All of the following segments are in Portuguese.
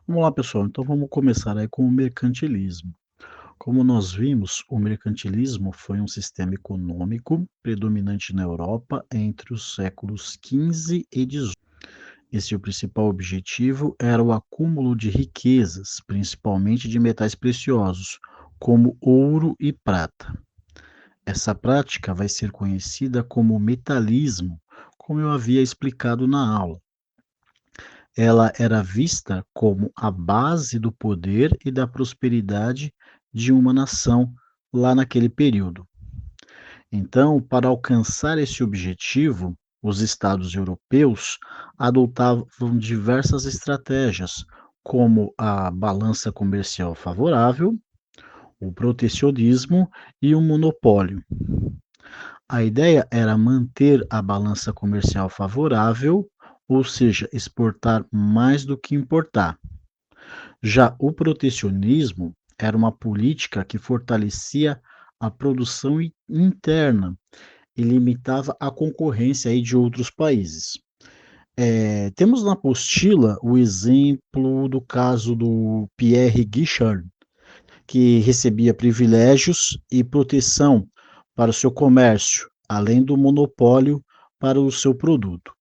Vamos lá, pessoal. Então vamos começar aí com o mercantilismo. Como nós vimos, o mercantilismo foi um sistema econômico predominante na Europa entre os séculos XV e XVIII. E seu principal objetivo era o acúmulo de riquezas, principalmente de metais preciosos, como ouro e prata. Essa prática vai ser conhecida como metalismo, como eu havia explicado na aula. Ela era vista como a base do poder e da prosperidade de uma nação lá naquele período. Então, para alcançar esse objetivo, os estados europeus adotavam diversas estratégias, como a balança comercial favorável, o protecionismo e o monopólio. A ideia era manter a balança comercial favorável, ou seja, exportar mais do que importar. Já o protecionismo era uma política que fortalecia a produção interna e limitava a concorrência aí de outros países. Temos na apostila o exemplo do caso do Pierre Guichard, que recebia privilégios e proteção para o seu comércio, além do monopólio para o seu produto.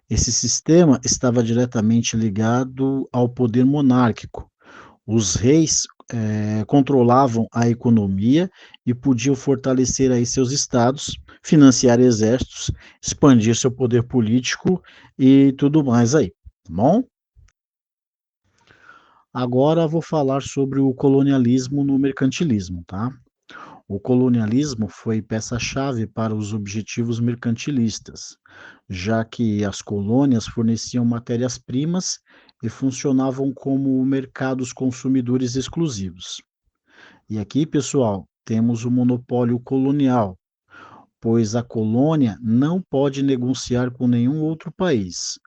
Esse sistema estava diretamente ligado ao poder monárquico. Os reis, controlavam a economia e podiam fortalecer aí seus estados, financiar exércitos, expandir seu poder político e tudo mais aí, tá bom? Agora vou falar sobre o colonialismo no mercantilismo, tá? O colonialismo foi peça-chave para os objetivos mercantilistas, já que as colônias forneciam matérias-primas e funcionavam como mercados consumidores exclusivos. E aqui, pessoal, temos o monopólio colonial, pois a colônia não pode negociar com nenhum outro país.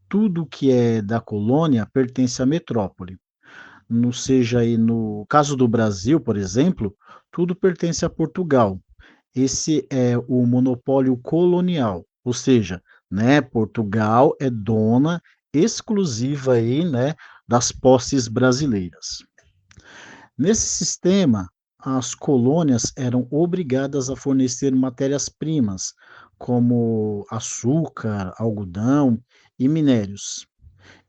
Tudo que é da colônia pertence à metrópole. No seja aí no caso do Brasil, por exemplo, tudo pertence a Portugal. Esse é o monopólio colonial, ou seja, né, Portugal é dona exclusiva aí, né, das posses brasileiras. Nesse sistema, as colônias eram obrigadas a fornecer matérias-primas, como açúcar, algodão e minérios,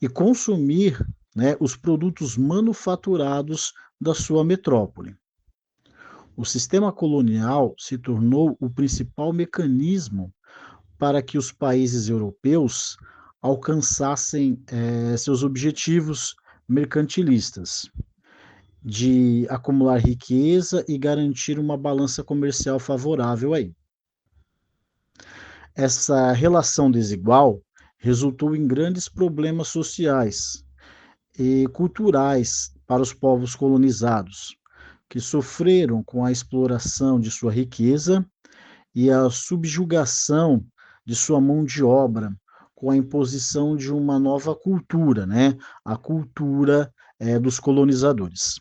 e consumir, né, os produtos manufaturados da sua metrópole. O sistema colonial se tornou o principal mecanismo para que os países europeus alcançassem seus objetivos mercantilistas de acumular riqueza e garantir uma balança comercial favorável aí. Essa relação desigual resultou em grandes problemas sociais e culturais para os povos colonizados, que sofreram com a exploração de sua riqueza e a subjugação de sua mão de obra, com a imposição de uma nova cultura, né? A cultura dos colonizadores.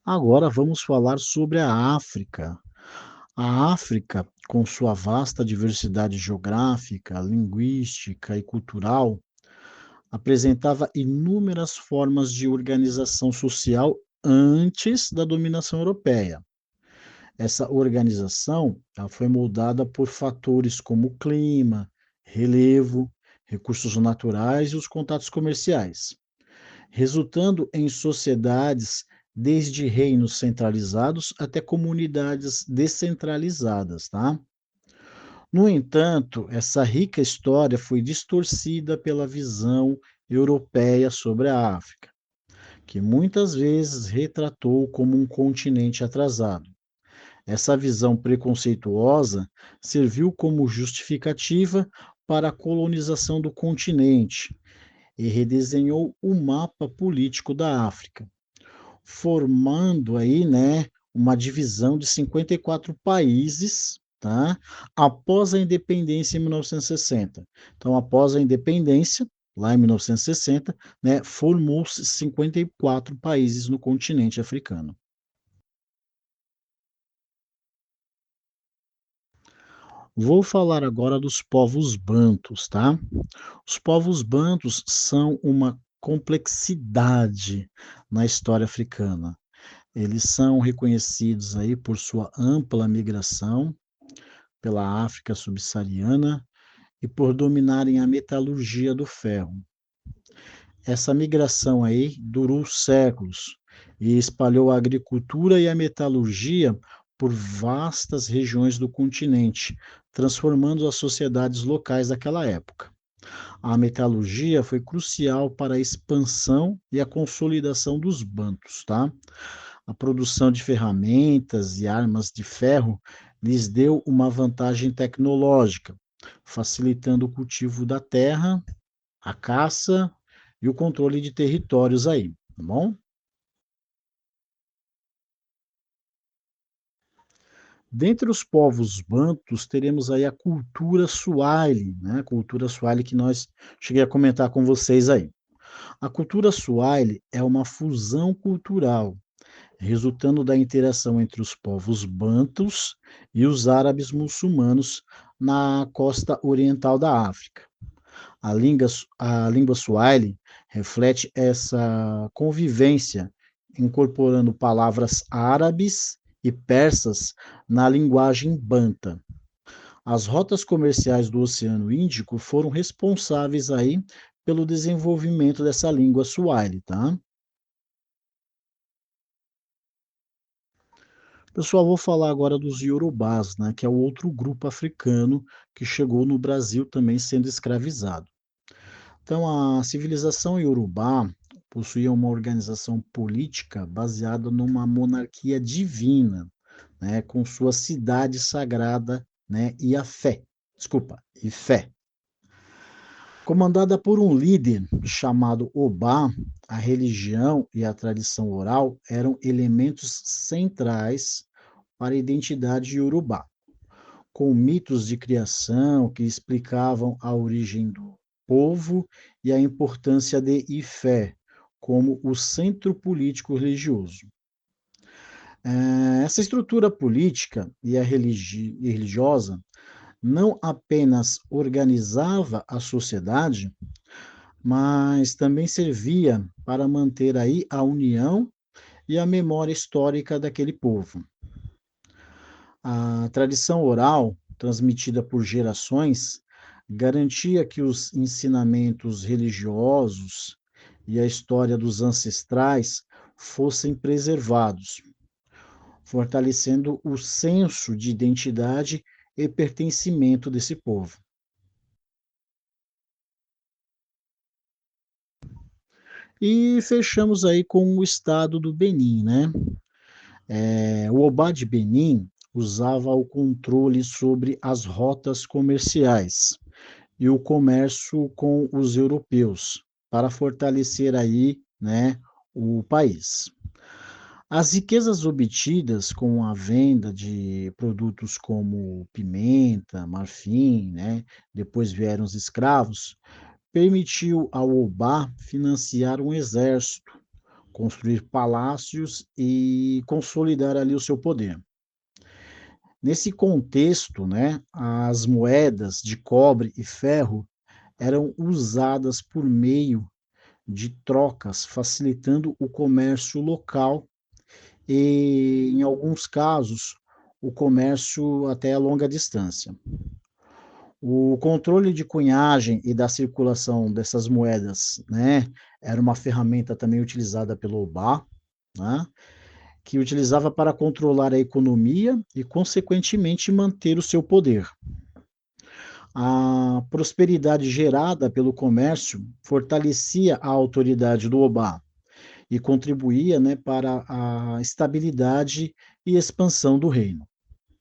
Agora vamos falar sobre a África. A África, com sua vasta diversidade geográfica, linguística e cultural, apresentava inúmeras formas de organização social antes da dominação europeia. Essa organização ela foi moldada por fatores como clima, relevo, recursos naturais e os contatos comerciais, resultando em sociedades desde reinos centralizados até comunidades descentralizadas, tá? No entanto, essa rica história foi distorcida pela visão europeia sobre a África, que muitas vezes retratou como um continente atrasado. Essa visão preconceituosa serviu como justificativa para a colonização do continente e redesenhou o mapa político da África, formando aí, né, uma divisão de 54 países, tá? Após a independência em 1960. Então, após a independência, lá em 1960, né, formou-se 54 países no continente africano. Vou falar agora dos povos bantus, tá? Os povos bantus são uma complexidade na história africana. Eles são reconhecidos aí por sua ampla migração pela África subsaariana e por dominarem a metalurgia do ferro. Essa migração aí durou séculos e espalhou a agricultura e a metalurgia por vastas regiões do continente, transformando as sociedades locais daquela época. A metalurgia foi crucial para a expansão e a consolidação dos bantus, tá? A produção de ferramentas e armas de ferro lhes deu uma vantagem tecnológica, facilitando o cultivo da terra, a caça e o controle de territórios aí, tá bom? Dentre os povos bantus, teremos aí a cultura Swahili, né? A cultura Swahili que nós cheguei a comentar com vocês aí. A cultura Swahili é uma fusão cultural, resultando da interação entre os povos bantus e os árabes muçulmanos na costa oriental da África. A língua Swahili reflete essa convivência, incorporando palavras árabes e persas na linguagem banta. As rotas comerciais do Oceano Índico foram responsáveis aí pelo desenvolvimento dessa língua Swahili, tá? Pessoal, vou falar agora dos Iorubás, né, que é o outro grupo africano que chegou no Brasil também sendo escravizado. Então, a civilização Iorubá possuía uma organização política baseada numa monarquia divina, né, com sua cidade sagrada, né, e a fé. Desculpa, e fé. Comandada por um líder chamado Obá, a religião e a tradição oral eram elementos centrais para a identidade iorubá, com mitos de criação que explicavam a origem do povo e a importância de Ifé como o centro político religioso. Essa estrutura política e a religiosa não apenas organizava a sociedade, mas também servia para manter aí a união e a memória histórica daquele povo. A tradição oral, transmitida por gerações, garantia que os ensinamentos religiosos e a história dos ancestrais fossem preservados, fortalecendo o senso de identidade e pertencimento desse povo. E fechamos aí com o estado do Benin, né? O Obá de Benin usava o controle sobre as rotas comerciais e o comércio com os europeus para fortalecer aí, né, o país. As riquezas obtidas com a venda de produtos como pimenta, marfim, né, depois vieram os escravos, permitiu ao Obá financiar um exército, construir palácios e consolidar ali o seu poder. Nesse contexto, né, as moedas de cobre e ferro eram usadas por meio de trocas, facilitando o comércio local e, em alguns casos, o comércio até a longa distância. O controle de cunhagem e da circulação dessas moedas, né, era uma ferramenta também utilizada pelo Obá, né, que utilizava para controlar a economia e, consequentemente, manter o seu poder. A prosperidade gerada pelo comércio fortalecia a autoridade do Obá e contribuía, né, para a estabilidade e expansão do reino.